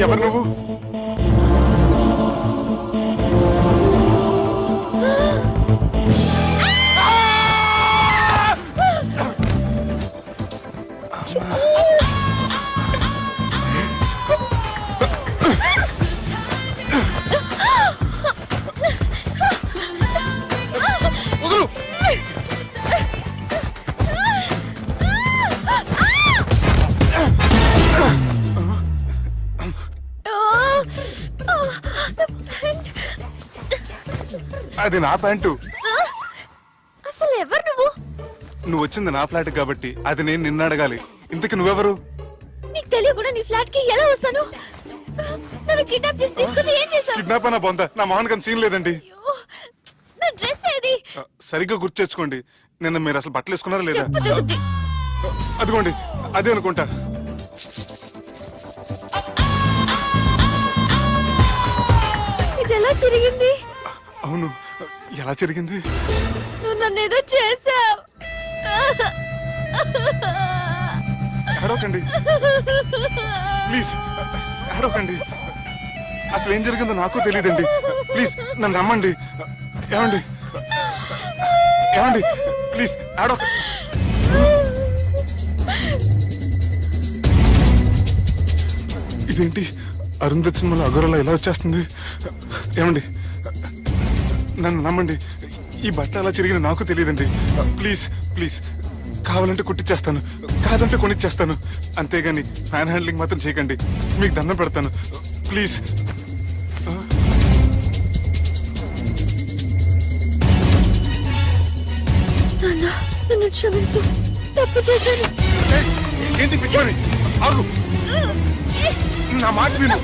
ఎవరు నువ్వు? అది నా ప్యాంటు. అసలు ఎవరు నువ్వు? నువ్వు వచ్చింది నా ఫ్లాట్ కాబట్టి అది నేను నిన్ను అడగాలి. ఇంతకు నువ్వెవరు? నీకు తెలియకుండా నీ ఫ్లాట్ కి ఎలా వస్తాను? నన్ను కిడ్నాప్ చేసి తీసుకొచ్చి ఏం చేశావు? కిడ్నాప్ అన్న బొంద, నా మోహన్ కన్ సీన్ లేదండి. నా డ్రెస్ ఏది? సరిగ్గా గుర్తు తెచ్చుకోండి. నిన్న మీరు అసలు బట్టలు వేసుకున్నారా లేదా? అదిగోండి అదే అనుకుంటా. ఇది ఎలా జరిగింది? అవును, ఎలా జరిగింది? నువ్వు నన్ను ఏదో చేసావు. ఏడవకండి ప్లీజ్, ఏడవకండి. అసలు ఏం జరిగిందో నాకు తెలియదండి. ప్లీజ్ నన్ను రమ్మండి. ఏమండి ఏమండి ప్లీజ్ ఏడవ. ఇదేంటి అరుంధతి సినిమాలో అగోరలా ఎలా వచ్చేస్తుంది? ఏమండి నన్ను నమ్మండి. ఈ బట్ట అలా చిరిగిన నాకు తెలియదండి. ప్లీజ్ ప్లీజ్, కావాలంటే కుట్టిచ్చేస్తాను, కాదంటే కొనిచ్చేస్తాను. అంతేగాని హ్యాండ్ హ్యాండ్లింగ్ మాత్రం చేయకండి. మీకు దండం పెడతాను ప్లీజ్. నన్ను క్షమించు, తప్పు చేశాను. ఏంటి పిచ్చోని? ఆగు, నా మాట విను.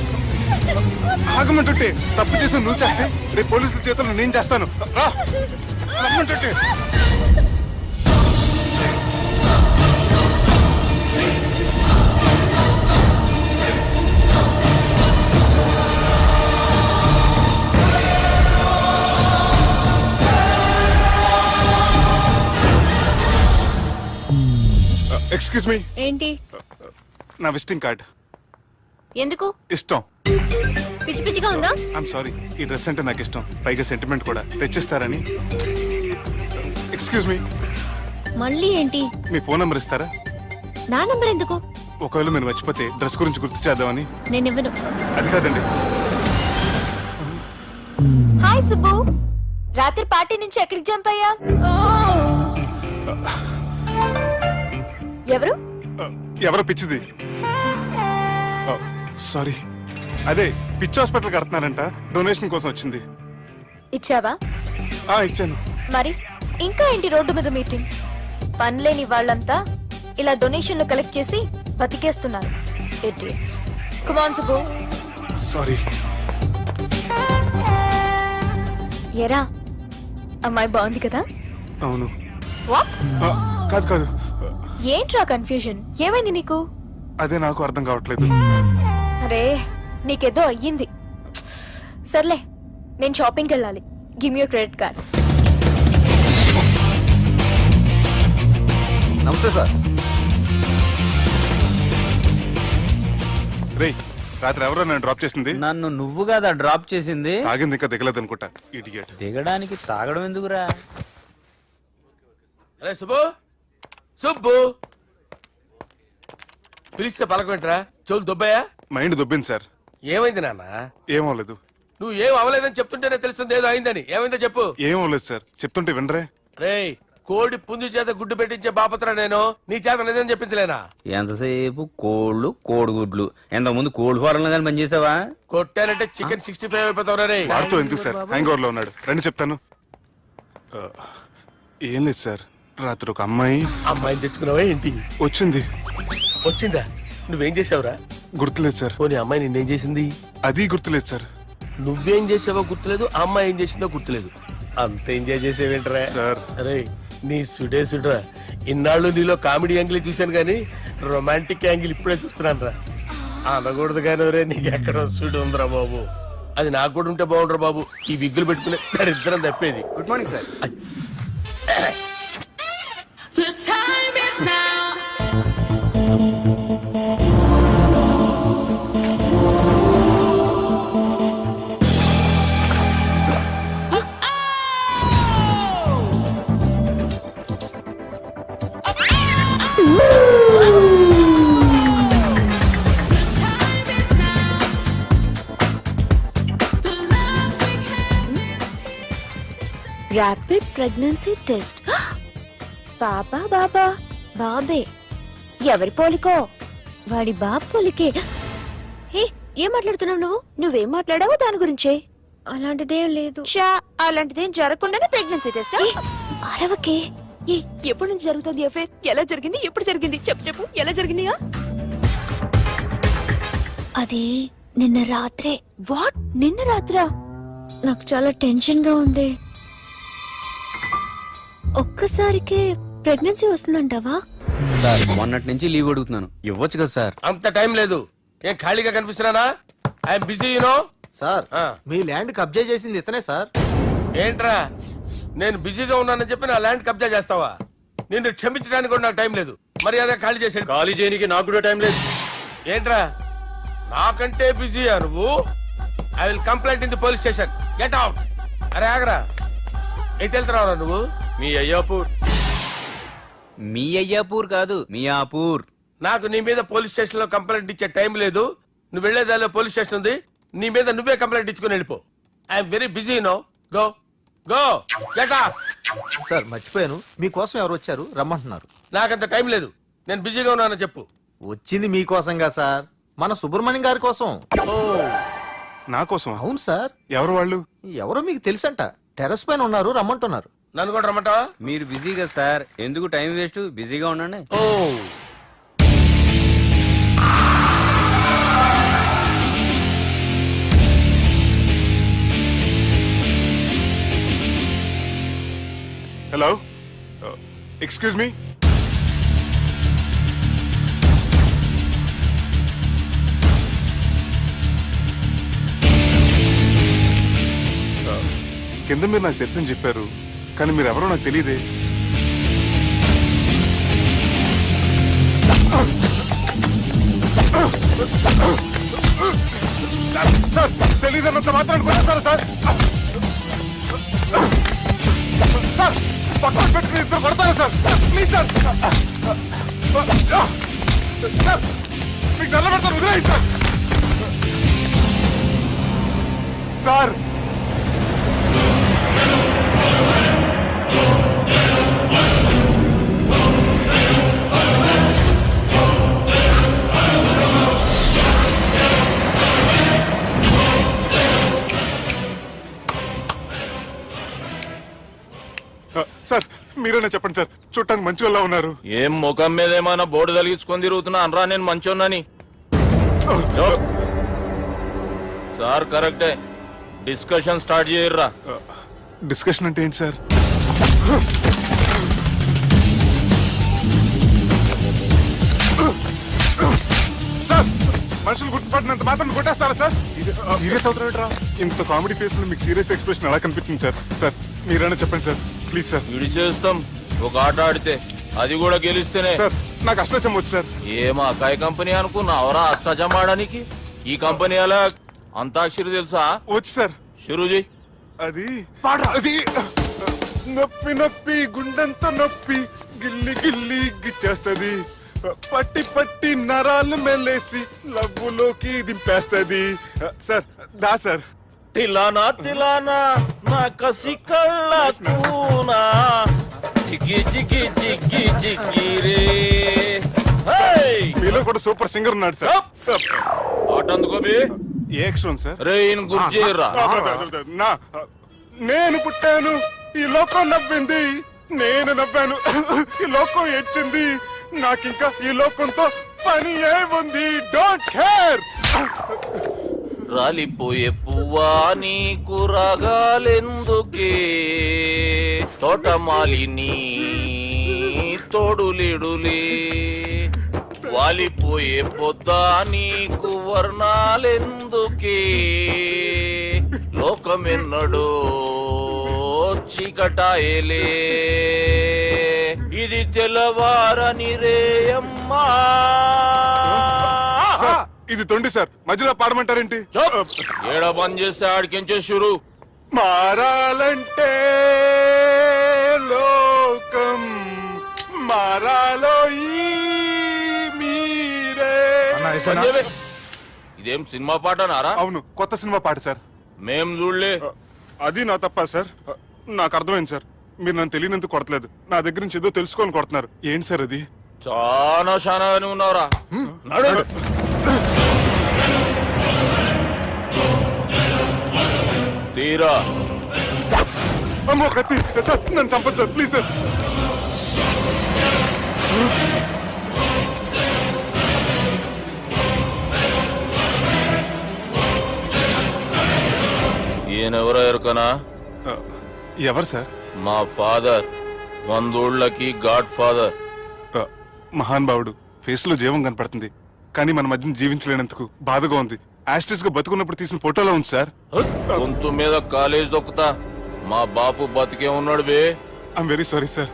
ఆగమంటుంటే తప్పు చేసి నువ్వు చేస్తే రేపు పోలీసుల చేతుల్లో నేను చేస్తాను. రమ్మంటుంటే. Excuse me. ఏంటి? నా విజిటింగ్ కార్డ్. ఎందుకు? ఇష్టం. పిచ్చి పిచ్చిగా ఉందా? ఐఎమ్ సారీ, ఈ డ్రెస్ అంటే నాకు ఇష్టం, పైగా సెంటిమెంట్ కూడా. తెచ్చిస్తారని. Excuse me. మళ్ళీ ఏంటి? మీ ఫోన్ నంబర్ ఇస్తారా? నా నంబర్ ఎందుకు? ఒకవేళ మీరు మర్చిపోతే డ్రెస్ గురించి గుర్తు చేద్దామని. నేను ఇవ్వను. అది కాదండి. హాయ్ సుబ్బు, రాత్రి పార్టీ నుంచి ఎక్కడికి జంప్ అయ్యా? ఎవరు? ఎవరో పిచ్చిది. సారీ, అదే పిచ్చి హాస్పిటల్ కడుతున్నారంట, డొనేషన్ కోసం వచ్చింది. ఇచ్చావా? ఇచ్చాను. మరి ఇంకా ఏంటి రోడ్డు మీద మీటింగ్? పనిలేని వాళ్ళంతా ఇలా డొనేషన్లు కలెక్ట్ చేసి బతికేస్తున్నారు. Idiots. Come on Subbu. Sorry. ఎరా, అమ్మాయి బాగుంది కదా? అవును. వాట్? కాదు కాదు. ఏంట్రా కన్ఫ్యూజన్? ఏమైంది నీకు? అదే నాకు అర్థం కావట్లేదు. అరే, నీకేదో అయ్యింది. సర్లే, నేను షాపింగ్కి వెళ్ళాలి. Give me your credit card. నమస్తే సార్. రేయ్, రాత్రి ఎవరో నన్ను డ్రాప్ చేసింది? నన్ను నువ్వు కదా డ్రాప్ చేసింది. తాగింది ఇంకా దిగలేదు అనుకుంటా. ఇడియట్. దిగడానికి తాగడం ఎందుకురా? అరే సుబ్బు, సుబ్బు పిలిస్తే పలకమేంట్రా? చెవులు దొబ్బయా? Mind దొబ్బింది sir. ఏమైంది నాన్న? ఏమవలేదు. నువ్వు ఏం అవలేదని చెప్తుంటేనే తెలుస్తుంది ఏదో అయిందని. ఏమైందో చెప్పు. ఏమవలేదు సార్, చెప్తుంటే వినరే. రేయ్, కోడి పుంజు చేత గుడ్డు పెట్టించే బాపత్ర నేను, నీ చేత నిజం చెప్పించలేనా? ఎంతసేపు కోళ్ళు కోడిగుడ్లు. ఎంతకుముందు కోడి ఫారంలో కానీ పనిచేసావా? కొట్టానంటే చికెన్ 65 అయిపోతావు రే. వాడుతూ ఎందుకు సార్, హ్యాంగ్ ఓవర్ లో ఉన్నాడు. రండి చెప్తాను. ఏం లేదు సార్, రాత్రి ఒక అమ్మాయిని తెచ్చుకున్నావా ఏంటి? వచ్చింది. వచ్చిందా? నువ్వేం చేసావురా? గుర్తులేదు సార్. పోనీ అమ్మాయి నిన్నేం చేసింది? అది గుర్తులేదు సార్. నువ్వేం చేసావో గుర్తులేదు, ఆ అమ్మాయి ఏం చేసిందో గుర్తులేదు. అంత ఎంజాయ్ చేసేవేంట్రా సార్. అరే నీ సుడే సుడ్రా, ఇన్నాళ్ళు నీలో కామెడీ యాంగిల్ చూశాను కానీ రొమాంటిక్ యాంగిల్ ఇప్పుడే చూస్తున్నాను రా. అనకూడదు కానీ రే, నీకు ఎక్కడ సుడు ఉందిరా బాబు. అది నాకు కూడా ఉంటే బాగుండ్రా బాబు. ఈ విగ్గులు పెట్టుకునే దరిద్రం తప్పేది. Good morning sir. The time is now. Rapid pregnancy test. బాబా బాబా బాబే. ఎవరి పోలికో? వాడి బాబు పోలికే. హే, ఏం మాట్లాడుతున్నావు నువ్వు? నువ్వేం మాట్లాడావో దాని గురించే. అలాంటిదేం లేదు. అలాంటిదేం జరగకుండానే ప్రెగ్నెన్సీ టెస్ట్. అరవకే. ఎప్పటి నుంచి జరుగుతుంది అఫేర్? ఎలా జరిగింది? ఎప్పుడు జరిగింది? చెప్పు చెప్పు, ఎలా జరిగింది? అది నిన్న రాత్రే. వాట్? నిన్న రాత్రా? నాకు చాలా టెన్షన్ గా ఉంది. ఒక్కసారికే ప్రెగ్నెన్సీ వస్తుందంటావా? సార్ మొన్నటి నుంచి లీవ్ అడుగుతున్నాను, ఇవ్వచ్చు కదా సార్. అంత టైం లేదు. ఏం ఖాళీగా కనిపిస్తున్నానా? I'm busy you know. సార్ మీ ల్యాండ్ కబ్జా చేసింది ఇతనే సార్. ఏంట్రా, నేను బిజీగా ఉన్నానని చెప్పి నా ల్యాండ్ కబ్జా చేస్తావా? నిన్ను క్షమించడానికి కూడా నాకు టైం లేదు. మరి అదే ఖాళీ చేసాడు. ఖాళీ చేయడానికి నాకు కూడా టైం లేదు. ఏంట్రా, నాకంటే బిజీయా నువ్వు? I will complaint in the police station. Get out. అరే ఆగరా, ఎటు వెళ్తున్నావురా నువ్వు? మీ అయ్యాపూర్. మీ అయ్యాపూర్ కాదు, మియాపూర్. నాకు నీ మీద పోలీస్ స్టేషన్ లో కంప్లైంట్ ఇచ్చే టైం లేదు. నువ్వు వెళ్లేదాలో పోలీస్ స్టేషన్ ఉంది. నీ మీద నువ్వే కంప్లైంట్ ఇచ్చుకుని వెళ్ళిపో. I'm very busy no. Go go get off. Sir మర్చిపోయాను, మీకోసం ఎవరు వచ్చారు రమ్మంటున్నారు. నాకంత టైం లేదు, నేను బిజీగా ఉన్నానని చెప్పు. వచ్చింది మీకోసంగా సార్, మన సుబ్రహ్మణ్యం గారి కోసం. ఓ, నా కోసం? అవును సార్. ఎవరు వాళ్ళు? ఎవరో మీకు తెలుసంట, టెర్రస్ పైన ఉన్నారు, రమ్మంటున్నారు. నన్ను కూడా రమ్మంటావా? మీరు బిజీగా సార్, ఎందుకు టైం వేస్ట్, బిజీగా ఉండండి. ఓ, హలో, ఎక్స్క్యూజ్ మీ. కింద మీరు నాకు తెలుసని చెప్పారు, కానీ మీరు ఎవరో నాకు తెలియదే. సార్ తెలియదన్నంత మాత్రాన్ని కొనేస్తారా సార్? సార్ పక్కన పెట్టుకుని ఇద్దరు కొడతారా సార్? Please sir. సార్ మీకు దండం పెడతాను, వదిలేయండి సార్. సార్ సార్ మీరేనా చెప్పండి సార్, చూడటానికి మంచి వాళ్ళ ఉన్నారు. ఏం ముఖం మీద ఏమైనా బోర్డు తలిగించుకొని తిరుగుతున్నా అనరా నేను మంచోన్నాని? సార్ కరెక్టే, డిస్కషన్ స్టార్ట్ చేయర్రా. డిస్కషన్ అంటే ఏంటి సార్? సార్ మనుషులు గుర్తుపడినంత మాత్రం కొట్టేస్తారా సార్? సీరియస్ అవుతారా? ఇంత కామెడీ ఫేస్ లో మీకు సీరియస్ ఎక్స్ప్రెషన్ ఎలా కనిపిస్తుంది సార్? సార్ మీరైనా చెప్పండి సార్, ప్లీజ్ సార్. విడి చేస్తాం ఒక ఆట ఆడితే, అది కూడా గెలిస్తేనే. సార్ నాకు అష్టాచం వచ్చు సార్. ఏం అకాయ కంపెనీ అనుకున్నావరా అష్టాచం ఆడడానికి? ఈ కంపెనీ అలా అంతాక్షరి తెలుసా? వచ్చు సార్. షురూజీ. అది అది నొప్పి నొప్పి గుండెంత నొప్పి గిల్లి గిల్లి గిచ్చేస్తది, పట్టి పట్టి నరాలు మెల్లేసి లవ్వులోకి దింపేస్తది. సార్ దా సార్. తిలానా తిలానా నా కసి కళ్ళ కూనా జిగి జిగి జిగి జిగి రే. మీలో కూడా సూపర్ సింగర్ ఉన్నాడు సార్. ఆట అందుకో బే. ఏ అక్షరం సార్? రే ఈయన గుర్తు చేయరా. నా నేను పుట్టాను, ఈ లోకం నవ్వింది, నేను నవ్వాను, ఈ లోకం ఏడ్చింది, నాకింకా ఈ లోకంతో పని ఏముంది, డోంట్ కేర్. రాలిపోయే పువ్వా నీకు రాగాలెందుకే, తోటమాలిని తోడులిడులే, వాలిపోయే పొద్దా నీకు వర్ణాలెందుకే, లోకమెన్నడో చీకటాయలే, ఇది తెల్లవారని రేయమ్మా. సార్, ఇది తొండి సార్, మధ్యలో పాడమంటారేంటి? ఏడ బంద్ చేస్తే ఆడికించే షురు. మారాలంటే లోకం మారాలో ఈ మీరే. సంజయ్, ఇదేం సినిమా పాటనారా? అవును, కొత్త సినిమా పాట సార్. మేం చూడలే. అది నా తప్ప సార్. నాకు అర్థమైంది సార్, మీరు నన్ను తెలియనందుకు కొడతలేదు, నా దగ్గర నుంచి ఏదో తెలుసుకొని కొడుతున్నారు. ఏంటి సార్ అది? చాలా శానాగానే ఉన్నావురా. నడు. తీరా అమ్మో కత్తి సార్, నన్ను చంపదు సార్, ప్లీజ్ సార్. ఈయనెవరో ఎరుకనా? ఎవరు సార్? మా ఫాదర్, 100 గాడ్ ఫాదర్. మహాన్ భావుడు, ఫేస్ లో జీవం కనపడుతుంది, కానీ మన మధ్యన జీవించలేనందుకు బాధగా ఉంది. యాస్టిస్ గా బతుకున్నప్పుడు తీసిన ఫోటోలో ఉంది సార్. గొంతు మీద కాలేజ్ దొక్కుతా. మా బాపు బతికే ఉన్నాడు బే. I'm very sorry sir.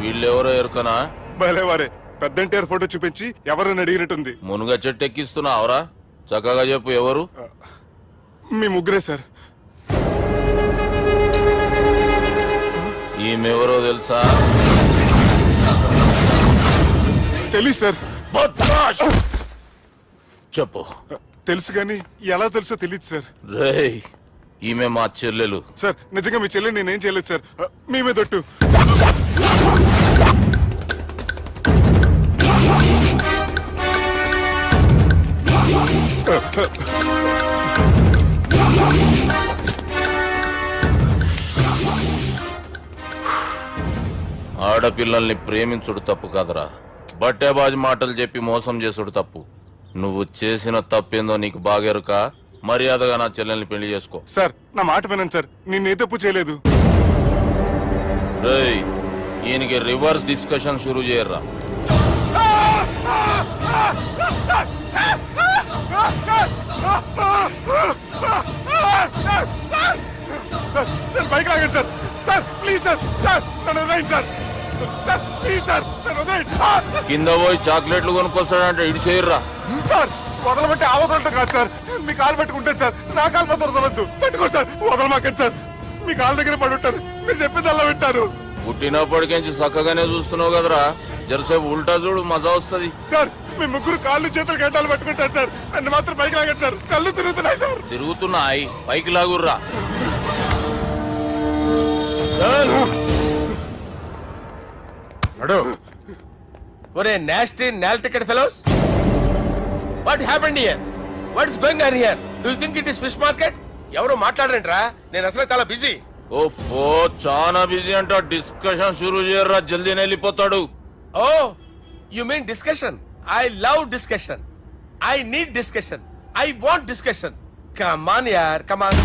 వీళ్ళెవరో ఎరుకనా? భలేవారే, పెద్ద ఎన్టీఆర్ ఫోటో చూపించి ఎవరని అడిగినట్టుంది. మునుగ చెట్టు ఎక్కిస్తున్నావురా? చక్కగా చెప్పు, ఎవరు? మీ ముగ్గురే సార్. ఈమెవరో తెలుసా? తెలీదు సార్. బద్మాష్! చెప్పు. తెలుసు కానీ ఎలా తెలుసో తెలియదు సార్. రేయ్, ఈమె మా చెల్లెలు. సార్, నిజంగా మీ చెల్లి నేనేం చేయలేదు సార్, మీ మీద ఒట్టు. ఆడపిల్లల్ని ప్రేమించుడు తప్పు కాదురా, బట్టేబాజు మాటలు చెప్పి మోసం చేసుడు తప్పు. నువ్వు చేసిన తప్పేందో నీకు బాగెరుక. మర్యాదగా నా చెల్లెల్ని పెళ్లి చేసుకో. సార్, నా మాట వినండి సార్, నేనే తప్పు చేయలేదు. రేయ్, ఈయనకి రివర్స్ డిస్కషన్ షురూ చేయర్రా. నేను బైక్ లాగండి sir. Sir please sir, sir నన్ను వదిలేయండి సార్. సార్ ప్లీజ్ సార్, నన్ను వదిలేయండి. కింద పోయి చాక్లెట్లు కొనుక్కొస్తాడంటే ఇటు చేయర్రా. సార్ వదలబట్టి ఆ వదలటం కాదు సార్, మీ కాలు పెట్టుకుంటాను సార్, నా కాలు మాత్రం వదలొద్దు. పెట్టుకోండి సార్, వదలమాకండి సార్. మీ కాలు దగ్గర పడి ఉంటారు, మీరు చెప్పింది అలా వింటారు. పుట్టినప్పటికేంచి చక్కగానే చూస్తున్నావు కదరా, జరసేపు ఉల్టా చూడు, మజా వస్తుంది. సార్ మీ ముగ్గురు కాళ్ళు చేతులు గంటలు పెట్టుకుంటారు సార్, నన్ను మాత్రం బైక్ లాగండి సార్, కళ్ళు తిరుగుతున్నాయి సార్. తిరుగుతున్నాయి, పైకి లాగుర్రా. ఒరే నాస్టీ నాల్ ticket fellows, what happened here? What is going on here? Do you think it is fish market? ఎవరు మాట్లాడరంట్రా, నేను అసలే చాలా బిజీ. ఓ చాలా బిజీ అంట. డిస్కషన్ షురూ చేయర్రా, జల్దీ వెళ్ళిపోతాడు. Oh you mean discussion? I love discussion. I need discussion. I want discussion. Come on యార్, కమ్ ఆన్.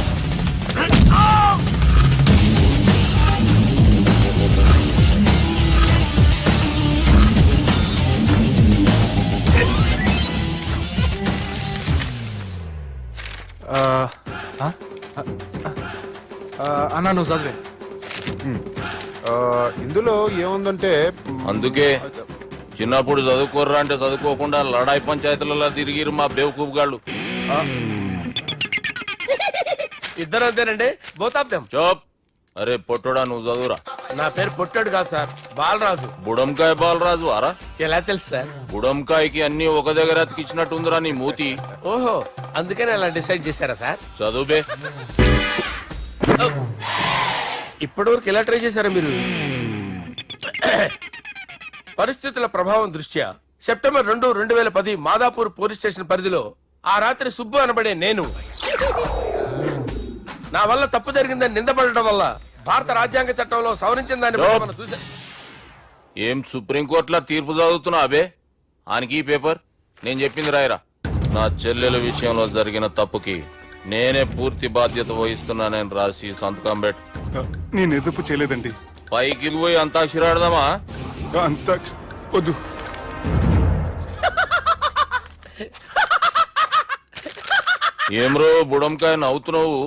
అన్నా నువ్వు చదివే. ఇందులో ఏముందంటే అందుకే చిన్నప్పుడు చదువుకోర్రా అంటే చదువుకోకుండా లడాయి పంచాయతీలలో తిరిగిరు మా బేవకూఫ్ గాళ్ళు. ఇద్దరు అంతేనండి, బోత్ ఆఫ్ దెమ్. చోప్. అరే పొట్టోడా, నువ్వు చదువురా. నా పేరు పొట్టాడు కాదు సార్, బాలరాజు. బుడంకాయ బాలరాజు అరా? ఎలా తెలుసు సార్? బుడంకాయకి అన్ని ఒక దగ్గర అతికిచ్చినట్టుందిరా నీ మూతి. ఓహో, అందుకని అలా డిసైడ్ చేశారా సార్? చదువుబే. ఇప్పటివరకు ఎలా ట్రై చేశారా మీరు? పరిస్థితుల ప్రభావం దృష్ట్యా సెప్టెంబర్ 2, 2010 మాదాపూర్ పోలీస్ స్టేషన్ పరిధిలో ఆ రాత్రి సుబ్బు అనబడే నేను నా వల్ల తప్పు జరిగిందని నిందపడటం వల్ల భారత రాజ్యాంగ చట్టంలో సవరించిన దాన్ని బట్టి మనం చూసా. ఏం సుప్రీంకోర్టులో తీర్పు చదువుతున్నా అబే ఆనికి ఈ పేపర్ నేను చెప్పింది రాయరా. నా చెల్లెల విషయంలో జరిగిన తప్పుకి నేనే పూర్తి బాధ్యత వహిస్తున్నానని రాసి సంతకం పెట్టు. నేను ఎదుపు చేయలేదండి. పైకి పోయి అంతాక్షరి ఆడదామా? అంత వద్దు. ఏమ్రో బుడంకాయ నవ్వుతున్నావు?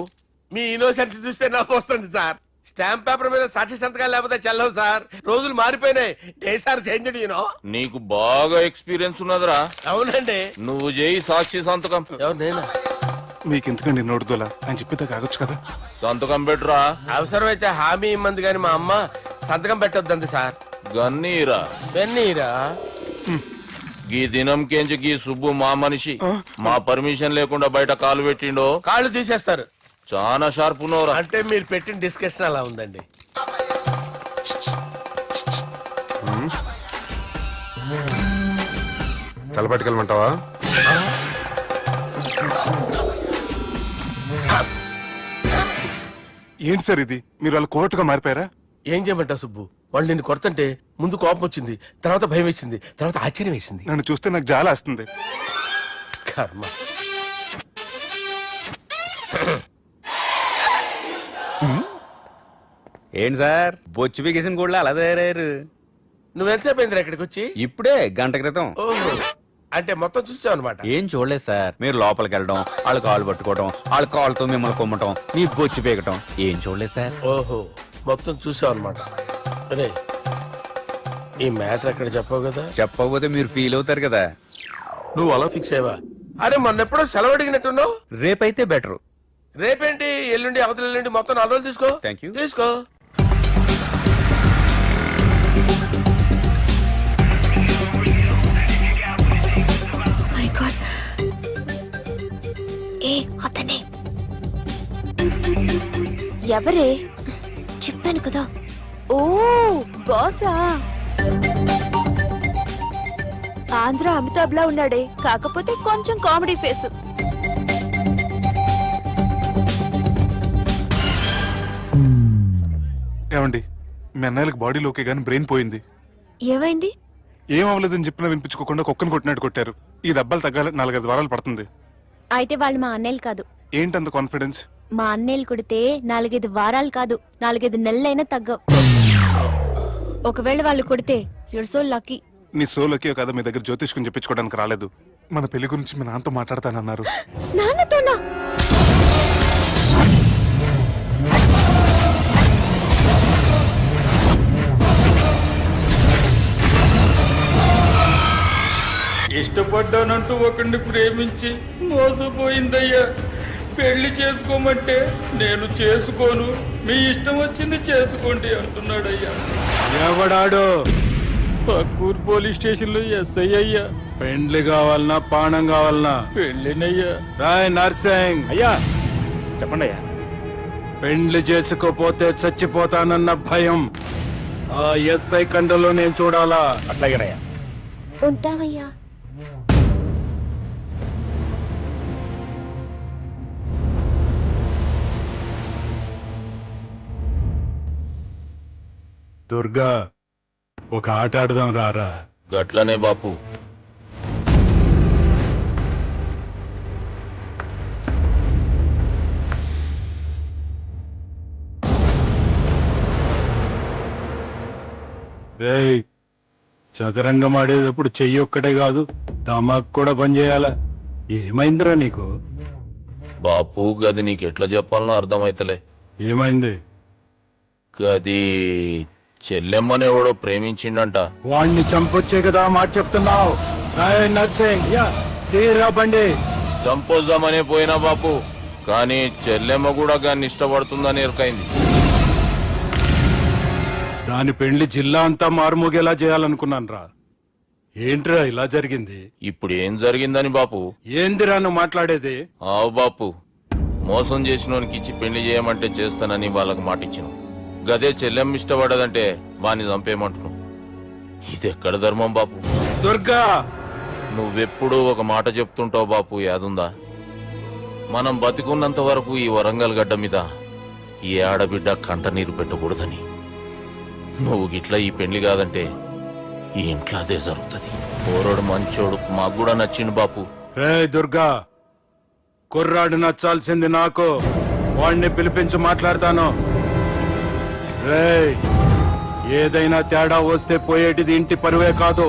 మీ ఇన్నోసెన్స్ చూస్తే నాకు వస్తుంది సార్. స్టాంప్ పేపర్ మీద సాక్షి సంతకాలు లేకపోతే చెల్లవు సార్. రోజులు మారిపోయినాయి. Day sir change you know. నీకు బాగా ఎక్స్పీరియన్స్ ఉన్నదిరా. అవునండి. నువ్వు చేయి సాక్షి సంతకం. ఎవరు నేనా? మీకు ఎందుకండి నోడుదోలా? ఆయన చెప్పేదా కాగొచ్చు కదా. సంతకం పెట్టురా. అవసరమైతే హామీ ఇమ్మంది కానీ మా అమ్మ సంతకం పెట్టొద్దండి సార్. గన్నీరా వెన్నీరా? గీ దినం కేంచి గీ సుబ్బు మా మనిషి మా పర్మిషన్ లేకుండా బయట కాలు పెట్టిండో కాళ్ళు తీసేస్తారు. చాలా షార్ప్ ఉన్నవరా. అంటే మీరు పెట్టిన డిస్కషన్ అలా ఉందండి. తలపట్టుకెళ్ళమంటావా? ఏంటి సార్ ఇది? మీరు వాళ్ళ కోర్టుగా మారిపోయారా? ఏం చేయమంటావు సుబ్బు? వాళ్ళు నిన్ను కొడుతుంటే ముందు కోపం వచ్చింది, తర్వాత భయం వేసింది, తర్వాత ఆశ్చర్యం వేసింది. నన్ను చూస్తే నాకు జాల వస్తుంది. కర్మ. ఏంటి సార్ బొచ్చు బిగేసిన కూడా అలా తయారయ్యారు? నువ్వెంతసేపు అయిందిరా ఇక్కడికి వచ్చి? ఇప్పుడే గంట క్రితం. ఓహో, అంటే మొత్తం చూసావు అనమాట. ఏం చూడలేదు సార్. మీరు లోపలికి వెళ్ళడం, వాళ్ళ కాళ్ళు పట్టుకోవడం, వాళ్ళ కాళ్ళతో మిమ్మల్ని కొమ్మటం, మీ బొచ్చు పీకటం ఏం చూడలేదు సార్. ఓహో, మొత్తం చూసావు అనమాట. అరే, ఈ మ్యాటర్ అక్కడ చెప్పావు కదా. చెప్పకపోతే మీరు ఫీల్ అవుతారు కదా. నువ్వు అలా ఫిక్స్ అయ్యవా? అరే మొన్నెప్పుడో సెలవు అడిగినట్టున్నావు. రేపైతే బెటర్. రేపేంటి, ఎల్లుండి, అవతల ఎల్లుండి, మొత్తం 4 రోజులు తీసుకో. Thank you. తీసుకో. మై గాడ్, ఏ అతనే ఎవరే? చెప్పాను కదా. ఓ బాసా. ఆంధ్ర అమితాబ్ లా ఉన్నాడే, కాకపోతే కొంచెం కామెడీ ఫేస్. ఏమండి, మీ అన్నయ్యలకు బాడీలో ఓకే కానీ బ్రెయిన్ పోయింది. ఏమైంది? ఏం అవ్వలేదని చెప్పినా వినిపించుకోకుండా కుక్కను కొట్టినట్టు కొట్టారు. ఈ దెబ్బలు తగ్గాలి 4-5 వారాలు పడుతుంది. అయితే వాళ్ళు మా అన్నయ్యలు కాదు. ఏంటంత కాన్ఫిడెన్స్? మా అన్నయ్యలు కొడితే 4-5 వారాలు కాదు, 4-5 నెలలైనా తగ్గవు. ఒకవేళ వాళ్ళు కొడితే యూర్ సో లక్కీ. నీ సోలోకి కదా మీ దగ్గర జ్యోతిష్కుని చెప్పించుకోవడానికి రాలేదు. మన పెళ్లి గురించి మీ నాన్నతో మాట్లాడతానన్నారు. నాన్నతోనా? ఇష్టపడ్డానంటూ ఒకరిని ప్రేమించి మోసపోయిందయ్యా. పెళ్లి చేసుకోమంటే నేను చేసుకోను, మీ ఇష్టం వచ్చింది చేసుకోండి అంటున్నాడయ్యా. ఎవడాడు? పక్కూరు పోలీస్ స్టేషన్ లో ఎస్ఐ అయ్యా. పెండ్లి కావాలనా పానం కావాలనా? పెళ్ళినయ్యా. రాయ్ నర్సింగ్, అయ్యా చెప్పండి అయ్యా. పెండ్లి చేసుకోపోతే చచ్చిపోతానన్న భయం ఆ ఎస్ఐ కండలో నేను చూడాలా? అట్లాగేనయ్యా. ఉంటావయ్యా. దుర్గా, ఒక ఆట ఆడదాం రారా? గట్లనే బాపు. రేయ్, చదరంగం ఆడేటప్పుడు చెయ్యి ఒక్కటే కాదు దమాక్ కూడా పనిచేయాల. ఏమైందిరా నీకు? బాపు గది నీకెట్లా చెప్పాలనో అర్థమైతలే. ఏమైంది? గది చెల్లెమ్మని ఎవడో ప్రేమించిండంట. వాణ్ణి చంపొచ్చే కదా మాట చెప్తున్నావు? రాయ్ నర్సింగ్, తీరా బండి. చంపొద్దామనే పోయినా బాపు, కానీ చెల్లెమ్మ కూడా గాన్ని ఇష్టపడుతుందని ఎరకైంది. దాని పెళ్లి జిల్లా అంతా మారుమోగేలా చేయాలనుకున్నాను రా. ఏంట్రా ఇలా జరిగింది? ఇప్పుడు ఏం జరిగిందని బాపు? ఏందిరా నువ్వు మాట్లాడేది? ఆవు బాపు, మోసం చేసినోనికి ఇచ్చి పెళ్లి చేయమంటే చేస్తానని వాళ్ళకి మాటిచ్చిన. గదే చెల్లెమ్మ ఇష్టపడదంటే వాణ్ణి చంపేయమంటున్నావు. ఇది ఎక్కడ ధర్మం బాపు? దుర్గా, నువ్వెప్పుడూ ఒక మాట చెప్తుంటావు బాపు, యాదుందా? మనం బతికున్నంత వరకు ఈ వరంగల్ గడ్డ మీద ఈ ఆడబిడ్డ కంట నీరు పెట్టకూడదని. నువ్వు గిట్లా ఈ పెళ్లి కాదంటే ఈ ఇంట్లో అదే జరుగుతుంది. పోరోడు మంచోడు, మాకు కూడా నచ్చిండు బాపు. రే దుర్గా, కుర్రాడు నచ్చాల్సింది నాకు. వాణ్ణి పిలిపించి మాట్లాడతాను. రే, ఏదైనా తేడా వస్తే పోయేటిది ఇంటి పరువే కాదు,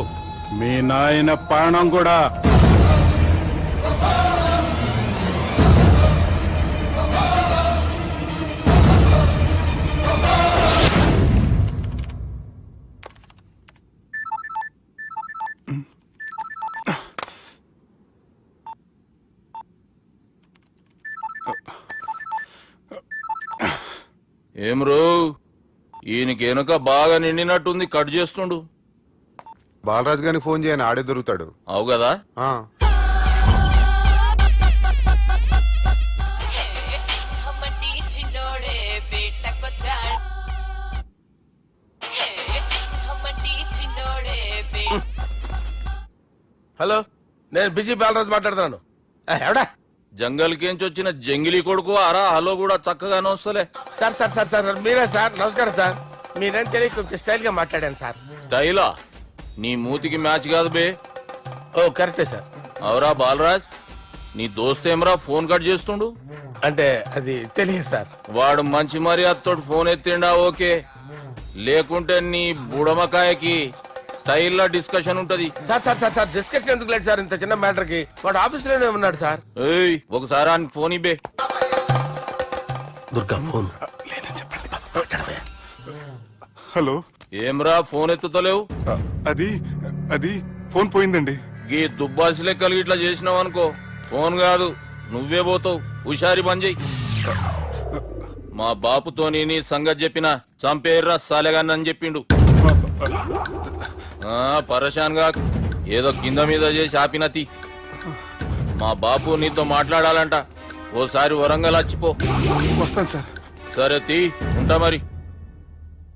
మీ నాయన ప్రాణం కూడా. ఏం రో, ఈయనకి వెనుక బాగా నిండినట్టుంది, కట్ చేస్తుండు. బాలరాజు గారిని ఫోన్ చేయని, ఆడే దొరుకుతాడు. అవు కదా. ఆ, హలో, నేను బిజీ బాలరాజు మాట్లాడుతున్నాను. ఎవడా? జంగల్కేంచి వచ్చిన జంగిలీ కొడుకు అరా. హలో కూడా చక్కగానే వస్తలే. సార్ సార్ సార్ సార్ మీరే సార్? నమస్కారం సార్. మీరేం తెలియ కొంచెం స్టైల్ గా మాట్లాడాను సార్. స్టైలా? నీ మూతికి మ్యాచ్ కాదు బే. ఓ కరెక్టే సార్. అవరా బాలరాజ్, నీ దోస్త్ ఏమరా ఫోన్ కట్ చేస్తుండు? అంటే అది తెలియదు సార్. వాడు మంచి మర్యాదతో ఫోన్ ఎత్తిండా ఓకే, లేకుంటే నీ బుడమకాయకి స్టైల్లో డిస్కషన్ ఉంటది. Sir sir sir sir discussion ఎందుకు లేదు సార్? ఇంత చిన్న మ్యాటర్ కి వాడు ఆఫీస్ లోనే ఉన్నాడు సార్. ఏయ్, ఒకసారి ఆయనకి ఫోన్ ఇబ్బే. దుర్గా ఫోన్. హలో. ఏమ్రా ఫోన్ ఎత్తుతలేవు? అది అది ఫోన్ పోయిందండి. గీ దుబ్బాసి లెక్కలు ఇట్లా చేసినావు అనుకో, ఫోన్ కాదు నువ్వే పోతావు. హుషారి పని చెయ్యి. మా బాపుతో నీ సంగతి చెప్పిన చంపేర్రా సాలెగాన్ని చెప్పిండు. పరేషాన్ గా ఏదో కింద మీద చేసి ఆపినతి. మా బాపు నీతో మాట్లాడాలంట. ఓసారి వరంగల్ వచ్చిపో. వస్తాను సార్. సరే తీ, ఉంటా మరి.